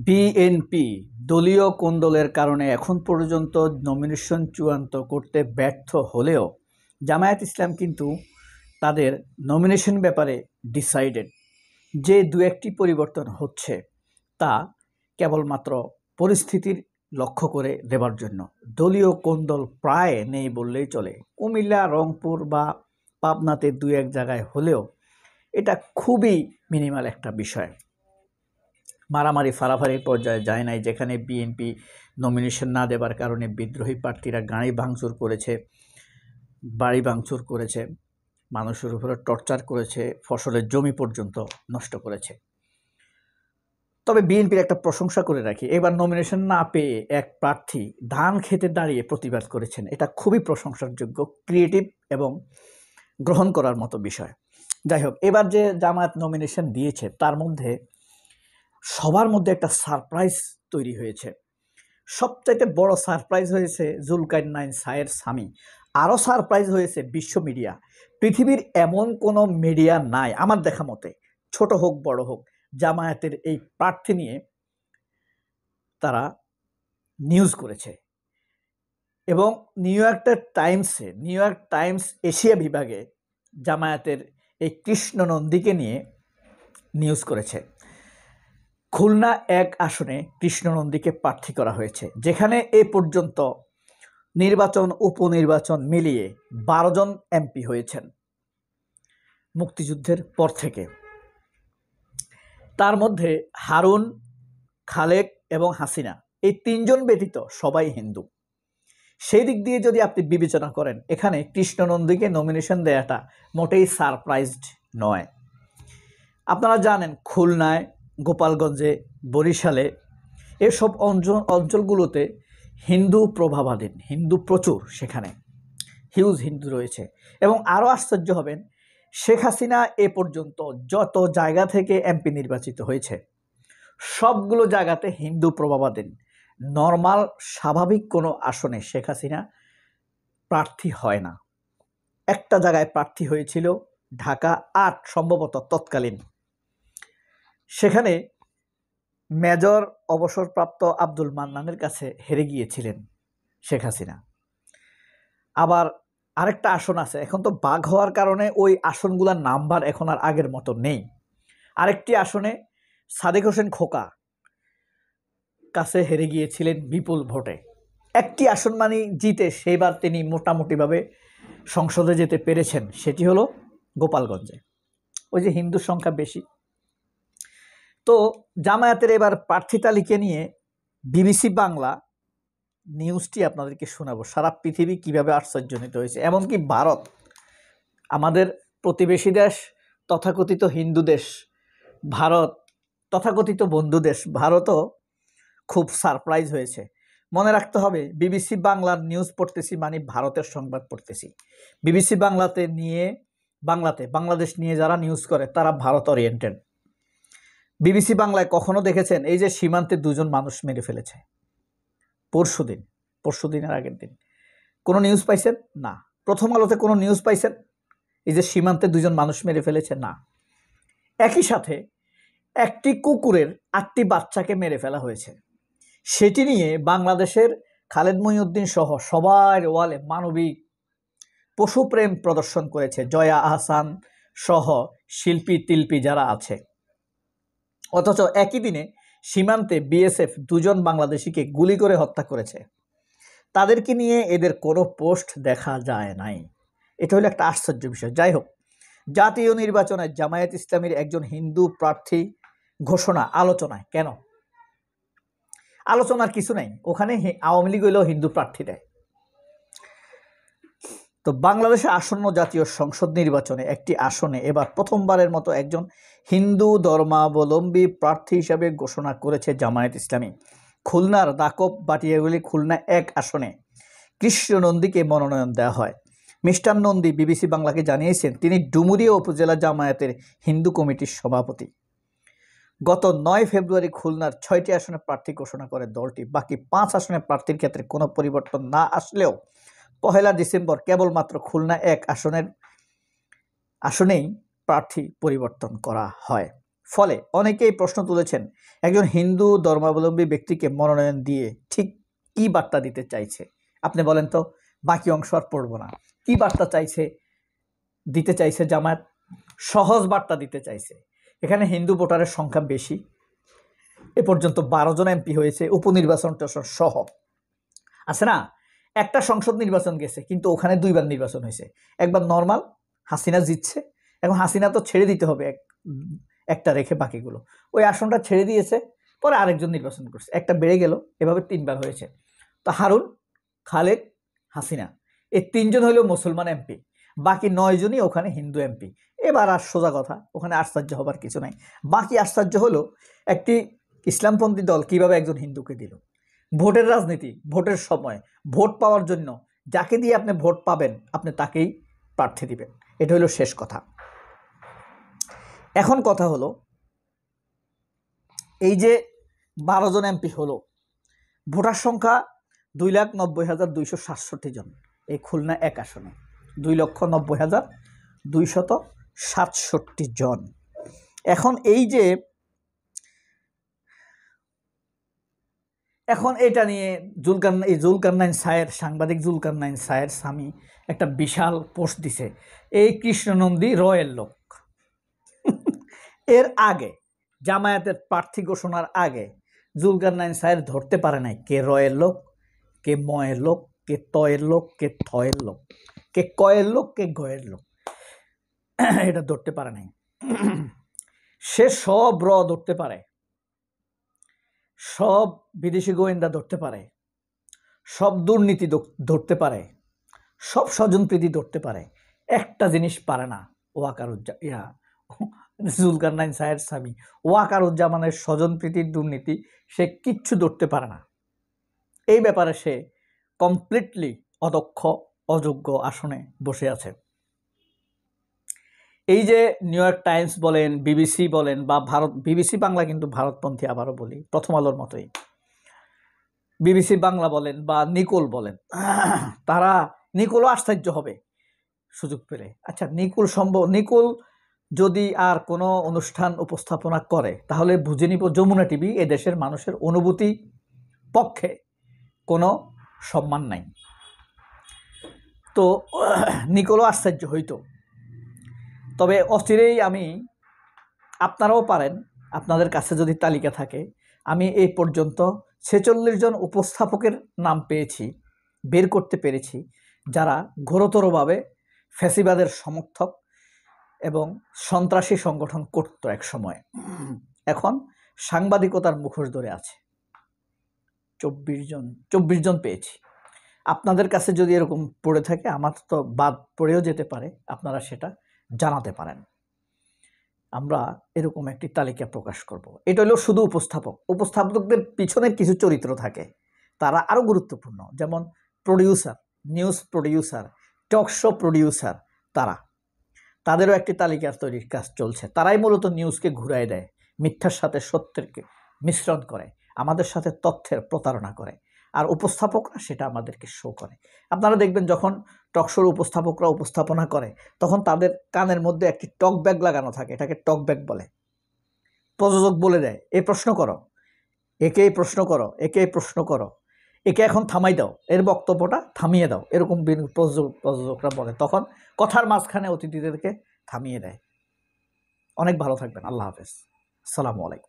BNP দলীয় কোন্দলের কারণে এখন পর্যন্ত নমিনেশন চূড়ান্ত করতে ব্যর্থ হলেও জামায়াত ইসলাম কিন্তু তাদের নমিনেশন ব্যাপারে ডিসাইডেড। যে দু একটি পরিবর্তন হচ্ছে তা কেবলমাত্র পরিস্থিতির লক্ষ্য করে দেবার জন্য। দলীয় কোন্দল প্রায় নেই বললেই চলে। কুমিল্লা, রংপুর বা পাবনাতে দু এক জায়গায় হলেও এটা খুবই মিনিমাল একটা বিষয়। মারামারি ফাড়াফাড়ির পর্যায়ে যায় নাই, যেখানে বিএনপি নমিনেশন না দেবার কারণে বিদ্রোহী প্রার্থীরা গাড়ি ভাঙচুর করেছে, বাড়ি ভাঙচুর করেছে, মানুষের উপরে টর্চার করেছে, ফসলের জমি পর্যন্ত নষ্ট করেছে। তবে বিএনপির একটা প্রশংসা করে রাখি, এবার নমিনেশন না পেয়ে এক প্রার্থী ধান খেতে দাঁড়িয়ে প্রতিবাদ করেছেন। এটা খুবই প্রশংসার যোগ্য, ক্রিয়েটিভ এবং গ্রহণ করার মতো বিষয়। যাই হোক, এবার যে জামায়াত নমিনেশন দিয়েছে তার মধ্যে সবার মধ্যে একটা সারপ্রাইজ তৈরি হয়েছে। সবচাইতে বড় সারপ্রাইজ হয়েছে জুলকারনাইন সায়ের স্বামী। আরও সারপ্রাইজ হয়েছে বিশ্ব মিডিয়া। পৃথিবীর এমন কোনো মিডিয়া নাই আমার দেখা মতে, ছোট হোক বড় হোক, জামায়াতের এই প্রার্থী নিয়ে তারা নিউজ করেছে। এবং নিউ ইয়র্ক টাইমস এশিয়া বিভাগে জামায়াতের এই কৃষ্ণ নন্দীকে নিয়ে নিউজ করেছে। খুলনা 1 আসনে কৃষ্ণ নন্দীকে প্রার্থী করা হয়েছে, যেখানে এ পর্যন্ত নির্বাচন উপনির্বাচন মিলিয়ে 12 জন এমপি হয়েছেন মুক্তিযুদ্ধের পর থেকে। তার মধ্যে হারুন, খালেক এবং হাসিনা, এই 3 জন ব্যতীত সবাই হিন্দু। সেই দিক দিয়ে যদি আপনি বিবেচনা করেন, এখানে কৃষ্ণ নন্দীকে নমিনেশন দেওয়াটা মোটেই সারপ্রাইজড নয়। আপনারা জানেন খুলনায়, গোপালগঞ্জে, বরিশালে এসব অঞ্চলগুলোতে হিন্দু প্রভাবাধীন, হিন্দু প্রচুর, সেখানে হিউজ হিন্দু রয়েছে। এবং আরও আশ্চর্য হবেন, শেখ হাসিনা এ পর্যন্ত যত জায়গা থেকে এমপি নির্বাচিত হয়েছে সবগুলো জায়গাতে হিন্দু প্রভাবাধীন। নর্মাল স্বাভাবিক কোনো আসনে শেখ হাসিনা প্রার্থী হয় না। একটা জায়গায় প্রার্থী হয়েছিল ঢাকা 8 সম্ভবত তৎকালীন, সেখানে মেজর অবসরপ্রাপ্ত আব্দুল মান্নানের কাছে হেরে গিয়েছিলেন শেখ হাসিনা। আবার আরেকটা আসন আছে, এখন তো বাঘ হওয়ার কারণে ওই আসনগুলোর নাম্বার এখন আর আগের মতো নেই। আরেকটি আসনে সাদেক হোসেন খোকা কাছে হেরে গিয়েছিলেন বিপুল ভোটে। একটি আসন মানে জিতে সেইবার তিনি মোটামুটিভাবে সংসদে যেতে পেরেছেন, সেটি হলো গোপালগঞ্জে, ওই যে হিন্দুর সংখ্যা বেশি। তো জামায়াতের এবার প্রার্থী তালিকা নিয়ে বিবিসি বাংলা নিউজটি আপনাদেরকে শোনাবো, সারা পৃথিবী কিভাবে আশ্চর্যজনিত হয়েছে। এমনকি ভারত, আমাদের প্রতিবেশী দেশ, তথাকথিত হিন্দু দেশ ভারত, তথাকথিত বন্ধু দেশ ভারতও খুব সারপ্রাইজ হয়েছে। মনে রাখতে হবে, বিবিসি বাংলার নিউজ পড়তেছি মানে ভারতের সংবাদ পড়তেছি। বিবিসি বাংলাদেশ নিয়ে যারা নিউজ করে তারা ভারত ওরিয়েন্টেড। বিবিসি বাংলায় কখনো দেখেছেন এই যে সীমান্তে 2 জন মানুষ মেরে ফেলেছে পরশুদিনের আগের দিন? কোনো নিউজ পাইছেন? না। প্রথম আলোতে কোনো নিউজ পাইছেন এই যে সীমান্তে 2 জন মানুষ মেরে ফেলেছে? না। একই সাথে একটি কুকুরের 8টি বাচ্চাকে মেরে ফেলা হয়েছে, সেটি নিয়ে বাংলাদেশের খালেদ মহিউদ্দিন সহ সবার ওয়ালে মানবিক পশুপ্রেম প্রদর্শন করেছে, জয়া আহসান সহ শিল্পী তিল্পী যারা আছে। অথচ একই দিনে সীমান্তে বিএসএফ 2 জন বাংলাদেশিকে গুলি করে হত্যা করেছে, তাদেরকে নিয়ে এদের কোনো পোস্ট দেখা যায় নাই। এটা হলো একটা আশ্চর্য বিষয়। যাই হোক, জাতীয় নির্বাচনে জামায়াত ইসলামীর একজন হিন্দু প্রার্থী ঘোষণা আলোচনায় কেন? আলোচনার কিছু নাই, ওখানে আওয়ামী লীগ হইলেও হিন্দু প্রার্থী দেয়। তো বাংলাদেশে আসন্ন জাতীয় সংসদ নির্বাচনে একটি আসনে এবার প্রথমবারের মতো একজন হিন্দু ধর্মাবলম্বী প্রার্থী হিসাবে ঘোষণা করেছে জামায়াত ইসলামী। খুলনার দাকব বাটিয়াগুলি খুলনা 1 আসনে কৃষ্ণ নন্দীকে মনোনয়ন দেওয়া হয়। মিস্টার নন্দী বিবিসি বাংলাকে জানিয়েছেন তিনি ডুমুরিয়া উপজেলা জামায়াতের হিন্দু কমিটির সভাপতি। গত 9 ফেব্রুয়ারি খুলনার 6টি আসনে প্রার্থী ঘোষণা করে দলটি। বাকি 5 আসনের প্রার্থীর ক্ষেত্রে কোনো পরিবর্তন না আসলেও 1 ডিসেম্বর কেবলমাত্র খুলনা 1 আসনেই প্রার্থী পরিবর্তন করা হয়। ফলে অনেকেই প্রশ্ন তুলেছেন, একজন হিন্দু ধর্মাবলম্বী ব্যক্তিকে মনোনয়ন দিয়ে ঠিক কী বার্তা দিতে চাইছে? আপনি বলেন তো, বাকি অংশ আর পড়ব না। কী বার্তা দিতে চাইছে জামায়াত? সহজ বার্তা দিতে চাইছে। এখানে হিন্দু ভোটারের সংখ্যা বেশি, এ পর্যন্ত 12 জন এমপি হয়েছে, উপনির্বাচনটা সহ আছে না। একটা সংসদ নির্বাচন গেছে, কিন্তু ওখানে 2বার নির্বাচন হয়েছে। একবার নর্মাল, হাসিনা জিতছে, এখন হাসিনা তো ছেড়ে দিতে হবে একটা রেখে বাকিগুলো, ওই আসনটা ছেড়ে দিয়েছে, পরে আরেকজন নির্বাচন করছে, একটা বেড়ে গেল, এভাবে 3বার হয়েছে। তো হারুন, খালেক, হাসিনা, এই 3জন হইল মুসলমান এমপি, বাকি 9 জনই ওখানে হিন্দু এমপি। এবার আর সোজা কথা, ওখানে আশ্চর্য হবার কিছু নাই। বাকি আশ্চর্য হলো একটি ইসলামপন্থী দল কিভাবে একজন হিন্দুকে দিল। ভোটের রাজনীতি, ভোটের সময় ভোট পাওয়ার জন্য যাকে দিয়ে আপনি ভোট পাবেন, আপনি তাকেই প্রার্থী দিবেন। এটা হলো শেষ কথা। এখন কথা হলো, এই যে 12 জন এমপি হলো, ভোটার সংখ্যা 2,90,267 জন এই খুলনা 1 আসনে, 2,90,267 জন। এখন এটা নিয়ে জুলকারনাইন সায়ের, সাংবাদিক জুলকারনাইন সায়ের স্বামী একটা বিশাল পোস্ট দিছে, এই কৃষ্ণনন্দী রয়ের লোক। এর আগে জামায়াতের প্রার্থী ঘোষণার আগে জুলকারনাইন সায়ের ধরতে পারে নাই কে রয়ের লোক, কে ময়ের লোক, কে তয়ের লোক, কে থয়ের লোক, কে কয়ের লোক, কে গয়ের লোক, এটা ধরতে পারে নাই। সে সব ধরতে পারে, সব বিদেশি গোয়েন্দা ধরতে পারে, সব দুর্নীতি ধরতে পারে, সব স্বজনপ্রীতি ধরতে পারে, একটা জিনিস পারে না, জুলকারনাইন সায়ের স্বামী ওয়াকারুজ্জামানের স্বজনপ্রীতির দুর্নীতি সে কিচ্ছু ধরতে পারে না। এই ব্যাপারে সে কমপ্লিটলি অদক্ষ, অযোগ্য আসনে বসে আছে। এই যে নিউ ইয়র্ক টাইমস বলেন, বিবিসি বলেন, বা বিবিসি বাংলা কিন্তু ভারতপন্থী, আবারও বলি, প্রথম আলোর মতোই, বিবিসি বাংলা বলেন বা নিকোল বলেন, তারা, নিকোলও আশ্চর্য হবে সুযোগ পেলে। আচ্ছা, নিকোল যদি আর কোনো অনুষ্ঠান উপস্থাপনা করে, তাহলে বুঝে নিব যমুনা টিভি এদেশের মানুষের অনুভূতি পক্ষে কোনো সম্মান নাই। তো নিকোলও আশ্চর্য হইতো। তবে অচিরেই আপনারাও পারেন, আপনাদের কাছে যদি তালিকা থাকে, আমি এই পর্যন্ত 46 জন উপস্থাপকের নাম বের করতে পেরেছি, যারা ঘোরতরভাবে ফ্যাসিবাদের সমর্থক এবং সন্ত্রাসী সংগঠন করত এক সময়, এখন সাংবাদিকতার মুখোশ ধরে আছে। 24 জন পেয়েছি। আপনাদের কাছে যদি এরকম পড়ে থাকে, আমার তো বাদ পড়েও যেতে পারে, আপনারা সেটা জানাতে পারেন। আমরা এরকম একটি তালিকা প্রকাশ করব। এটা হলো শুধু উপস্থাপকদের পিছনের কিছু চরিত্র থাকে, তারা আরও গুরুত্বপূর্ণ, যেমন producer, news producer, talk show producer, তাদেরও একটি তালিকা তৈরির কাজ চলছে। তারাই মূলত নিউজকে ঘুরাই দেয়, মিথ্যার সাথে সত্যেরকে মিশ্রণ করে, আমাদের সাথে তথ্যের প্রতারণা করে, আর উপস্থাপকরা সেটা আমাদেরকে শো করে। আপনারা দেখবেন যখন টকশোর উপস্থাপকরা উপস্থাপনা করে, তখন তাদের কানের মধ্যে একটি টক ব্যাগ লাগানো থাকে, এটাকে টক ব্যাগ বলে। প্রযোজক বলে দেয়, এই প্রশ্ন করো, একে এই প্রশ্ন করো, একে এই প্রশ্ন করো, একে এখন থামাই দাও, এর বক্তব্যটা থামিয়ে দাও, এরকম প্রযোজকরা বলে। তখন কথার মাঝখানে অতিথিদেরকে থামিয়ে দেয়। অনেক ভালো থাকবেন। আল্লাহ হাফেজ। আসসালামু আলাইকুম।